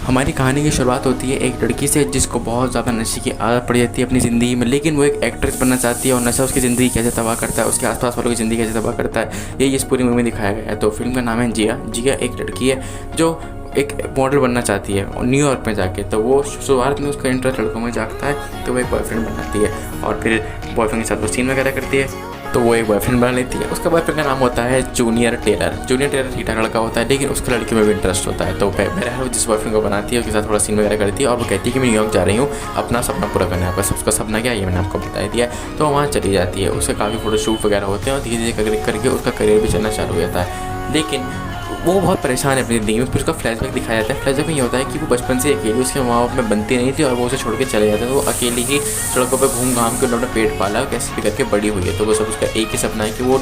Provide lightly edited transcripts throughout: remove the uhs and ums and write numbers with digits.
हमारी कहानी की शुरुआत होती है एक लड़की से जिसको बहुत ज़्यादा नशे की आदत पड़ जाती है अपनी ज़िंदगी में, लेकिन वो एक एक्ट्रेस बनना चाहती है और नशा उसकी ज़िंदगी कैसे तबाह करता है, उसके आसपास वालों की ज़िंदगी कैसे तबाह करता है, यही इस पूरी मूवी में दिखाया गया है। तो फिल्म का नाम है जिया। जिया एक लड़की है जो एक मॉडल बनना चाहती है और न्यूयॉर्क में जाके। तो वो शुरुआत में उसका इंटरेस्ट लड़कों में जागता है, तो वो एक बॉयफ्रेंड बनाती है और फिर बॉयफ्रेंड के साथ वो सीन वगैरह करती है, तो वो एक बॉयफ्रेंड बना लेती है। उसका बॉयफ्रेंड का नाम होता है जूनियर टेलर। जूनियर टेलर ठीक ठाक लड़का होता है, लेकिन उसका लड़की में भी इंटरेस्ट होता है। तो बहरहाल जिस बॉयफ्रेंड को बनाती है उसके साथ थोड़ा सीन वगैरह करती है और वो कहती है कि मैं न्यूयॉर्क जा रही हूँ अपना सपना पूरा करने। आपका उसका सपना क्या है ये मैंने आपको बता दिया। तो वहाँ चली जाती है, उसके काफ़ी फोटोशूट वगैरह होते हैं और धीरे धीरे करके उसका करियर भी चलना चालू हो जाता है। लेकिन वो बहुत परेशान है अपनी ज़िंदगी में। फिर उसका फ्लैशबैक दिखाया जाता है। फ्लैशबैक में ये होता है कि वो बचपन से अकेली, उसके माँ बाप में बनती नहीं थी और वो उसे छोड़ के चले जाते हैं। तो वो अकेली ही सड़कों पर घूम घाम के उन्होंने पेट पाला और कैसे भी करके बड़ी हुई है। तो वो सब उसका एक ही सपना है कि वो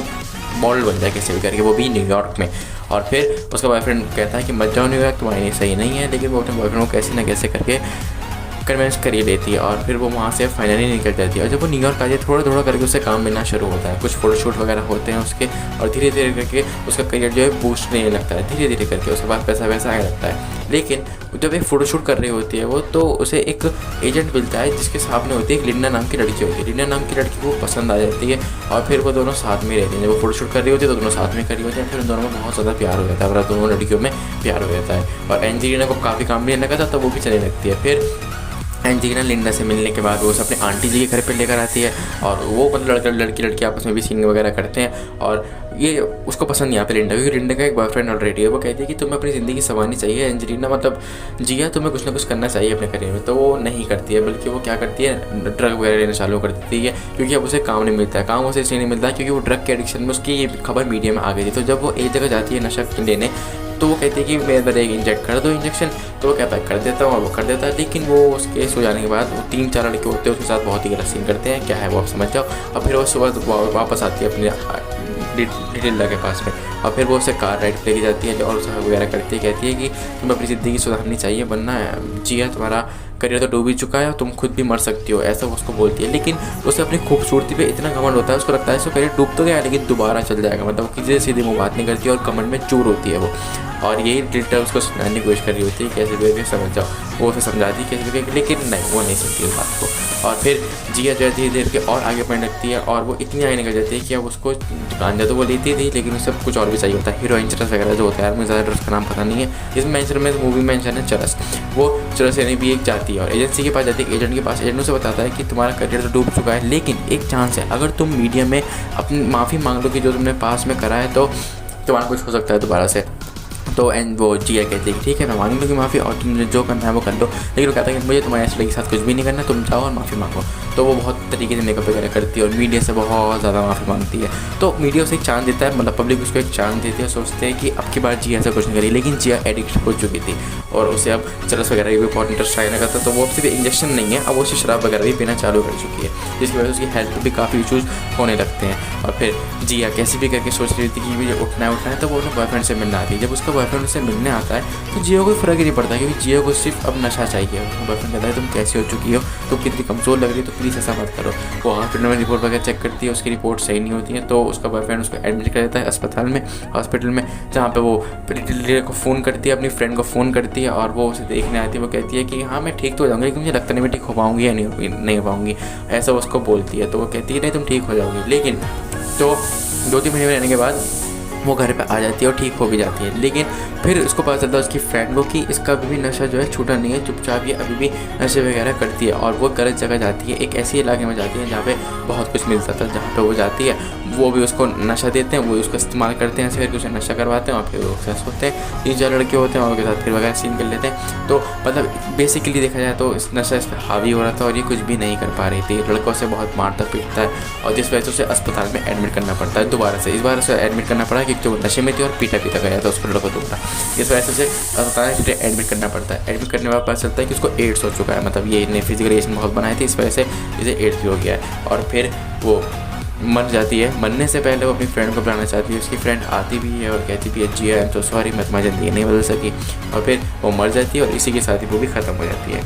मॉडल बन जाए कैसे भी करके, वो भी न्यूयॉर्क में। और फिर उसका बॉयफ्रेंड कहता है कि मत जाओ न्यूयॉर्क, तुम्हारे लिए सही नहीं है, लेकिन वो अपने बॉयफ्रेंड को कैसे ना कैसे करके कन्वेंस कर ही लेती है और फिर वो वहाँ से फाइनली निकल जाती है। और जब वो न्यूयॉर्क आ जाए थोड़ा थोड़ा करके उससे काम मिलना शुरू होता है, कुछ फोटोशूट वगैरह होते हैं उसके और धीरे धीरे करके उसका करियर जो है बूस्ट लेने लगता है। धीरे धीरे करके उसके बाद पैसा वैसा आने लगता है। लेकिन जब एक फ़ोटोशूट कर रही होती है वो, तो उसे एक एजेंट मिलता है जिसके सामने होती है एक लिंडा नाम की लड़की होती है। लिंडा नाम की लड़की को पसंद आ जाती है और फिर वो दोनों साथ में रहती हैं। जब वो फोटोशूट कर रही होती है तो दोनों साथ में कर रही होती है। फिर उन दोनों में बहुत ज़्यादा प्यार हो जाता है और दोनों लड़कियों में प्यार हो जाता है। और एंजेलिना को काफ़ी काम मिलने लगा था तो वो भी चलने लगती है। फिर एंजेलिना लिंडा से मिलने के बाद वो उसे अपने आंटी जी के घर पे लेकर आती है और वो मतलब लड़की आपस में भी सीन वगैरह करते हैं। और ये उसको पसंद नहीं आता लिंडा, क्योंकि लिंडा का एक बॉयफ्रेंड ऑलरेडी है। वो कहती है कि तुम्हें अपनी ज़िंदगी संवारनी चाहिए एंजेलिना, मतलब जिया तुम्हें कुछ ना कुछ करना चाहिए अपने करियर में। तो वो नहीं करती है, बल्कि वो क्या करती है ड्रग वगैरह लेना चालू कर देती है, क्योंकि अब उसे काम नहीं मिलता है। काम उसे इसलिए नहीं मिलता क्योंकि वो ड्रग के एडिक्शन में उसकी ये खबर मीडिया में आ गई थी। तो जब वो एक जगह जाती है नशा लेने, तो वो कहती है कि मेरे अंदर एक इंजेक्ट कर दो इंजेक्शन। तो वो कहता है कर देता हूँ और वो कर देता है। लेकिन वो उसके सो जाने के बाद वो 3-4 लड़के होते हैं उसके साथ बहुत ही गलत सीन करते हैं। क्या है वो आप समझ जाओ। और फिर वो सुबह वापस आती है अपने डिटेल्ला के पास में और फिर वो उसे कार राइड लेके जाती है और उसे वगैरह करती है। कहती है कि तुम्हें अपनी ज़िंदगी सुधारनी चाहिए, वरना जिया तुम्हारा करियर तो डूब ही चुका है और तुम खुद भी मर सकती हो, ऐसा उसको बोलती है। लेकिन उसे अपनी खूबसूरती पे इतना घमंड होता है, उसको लगता है उसका करियर डूब तो गया लेकिन दोबारा चल जाएगा। मतलब किसी से सीधी मुँह बात नहीं करती और कमेंट में चूर होती है वो। और यही डिटेल उसको समझाने की कोशिश कर रही होती है कैसे भी समझ जाओ। वो उसे समझाती है कैसे भी, लेकिन नहीं, वो नहीं सुनती उस बात को। और फिर जिया जो है धीरे धीरे के और आगे बढ़ने लगती है और वो इतनी आगे निकल जाती है कि अब उसको गांजा तो वो लेती थी लेकिन उसे कुछ और भी चाहिए होता है। हीरोइन चरस वगैरह जो होता है, मुझे ज़्यादा ड्रग्स का नाम पता नहीं है, इसमें मेंशन में मूवी मेंशन है चरस। वो चरस लेने भी एक जाती है और एजेंसी के पास जाती है, एजेंट के पास। एजेंट उसे बताता है कि तुम्हारा करियर तो डूब चुका है, लेकिन एक चांस है, अगर तुम मीडिया में अपनी माफ़ी मांग लो कि जो तुमने पास में करा है तो तुम्हारा कुछ हो सकता है दोबारा से। तो वो जिया कहती है कि ठीक है मैं मांग लूँगी माफ़ी और तुम जो करना है वो कर लो। लेकिन वो कहता है कि मुझे तुम्हारे ऐसे के साथ कुछ भी नहीं करना, तुम जाओ और माफ़ी मांगो। तो वो बहुत तरीके से मेकअप वगैरह करती है और मीडिया से बहुत ज़्यादा माफ़ी मांगती है। तो मीडिया उसे एक चांस देता है, मतलब पब्लिक उसको एक चांस देती है, सोचते हैं कि अब की बार जिया ऐसा कुछ नहीं करी। लेकिन जिया एडिक्ट हो चुकी थी और उसे अब चरस वगैरह की भी बहुत इंटरेस्ट आने लगा था। तो वो अब सिर्फ इंजेक्शन नहीं है, अब वो शराब वगैरह भी पीना चालू कर चुकी है, जिसकी वजह से उसकी हेल्थ पर भी काफ़ी इशूज़ होने लगते हैं। और फिर जिया कैसे भी करके सोच रही थी कि मुझे उठना है, तो वो अपने बॉयफ्रेंड से मिलने आती है। जब उसका बॉयफ्रेंड उससे मिलने आता है तो जिया को फ़र्क ही नहीं पड़ता, क्योंकि जिया को सिर्फ अब नशा चाहिए। बॉयफ्रेंड कहता है तुम कैसी हो चुकी हो, तुम कितनी कमज़ोर लग रही हो, तो प्लीज़ ऐसा मत करो। वो हॉस्पिटल में रिपोर्ट वगैरह चेक करती है, उसकी रिपोर्ट सही नहीं होती है। तो उसका बॉयफ्रेंड उसको एडमिट कर देता है हॉस्पिटल में, जहाँ पे वो लीडर को फ़ोन करती है, अपनी फ्रेंड को फ़ोन करती है और वो उसे देखने आती है। वो कहती है कि हाँ मैं ठीक तो हो जाऊँगी, लेकिन मुझे लगता नहीं मैं ठीक हो पाऊँगी या नहीं हो पाऊँगी, ऐसा उसको बोलती है। तो वो कहती है नहीं तुम ठीक हो जाओगी। लेकिन तो 2-3 महीने रहने के बाद वो घर पे आ जाती है और ठीक हो भी जाती है। लेकिन फिर उसको पता चलता है उसकी फ्रेंड को कि इसका अभी भी नशा जो है छूटा नहीं है, चुपचाप ये अभी भी नशे वगैरह करती है और वो गलत जगह जाती है। एक ऐसी इलाके में जाती है जहाँ पे बहुत कुछ मिलता था, जहाँ पे वो जाती है वो भी उसको नशा देते हैं, वो उसका इस्तेमाल करते हैं, ऐसे करके उसे नशा करवाते हैं और फिर वो सक्सेस होते हैं। 3-4 लड़के होते हैं और उनके साथ फिर वगैरह सीन कर लेते हैं। तो मतलब बेसिकली देखा जाए तो इस नशा इस पर हावी हो रहा था और ये कुछ भी नहीं कर पा रही थी। लड़कों से बहुत मारता पीटता है और जिस वजह से उसे अस्पताल में एडमिट करना पड़ता है दोबारा से। इस बार उसे एडमिट करना पड़ा क्योंकि वो नशे में थी और पीटा गया था उसको लड़कों दोबारा। इस वजह से उसे अस्पताल में एडमिट करना पड़ता है। एडमिट करने के बाद पता चलता है कि उसको एड्स हो चुका है, मतलब ये इतने फिजिकल रिएक्शन बहुत बनाए थे, इस वजह से इसे एड्स भी हो गया है। और फिर वो मर जाती है। मरने से पहले वो अपनी फ्रेंड को बुलाना चाहती है, उसकी फ्रेंड आती भी है और कहती भी है जिया आई एम सो सॉरी, मैं तुम्हारी ज़िंदगी नहीं बदल सकी। और फिर वो मर जाती है और इसी के साथ ही वो भी ख़त्म हो जाती है।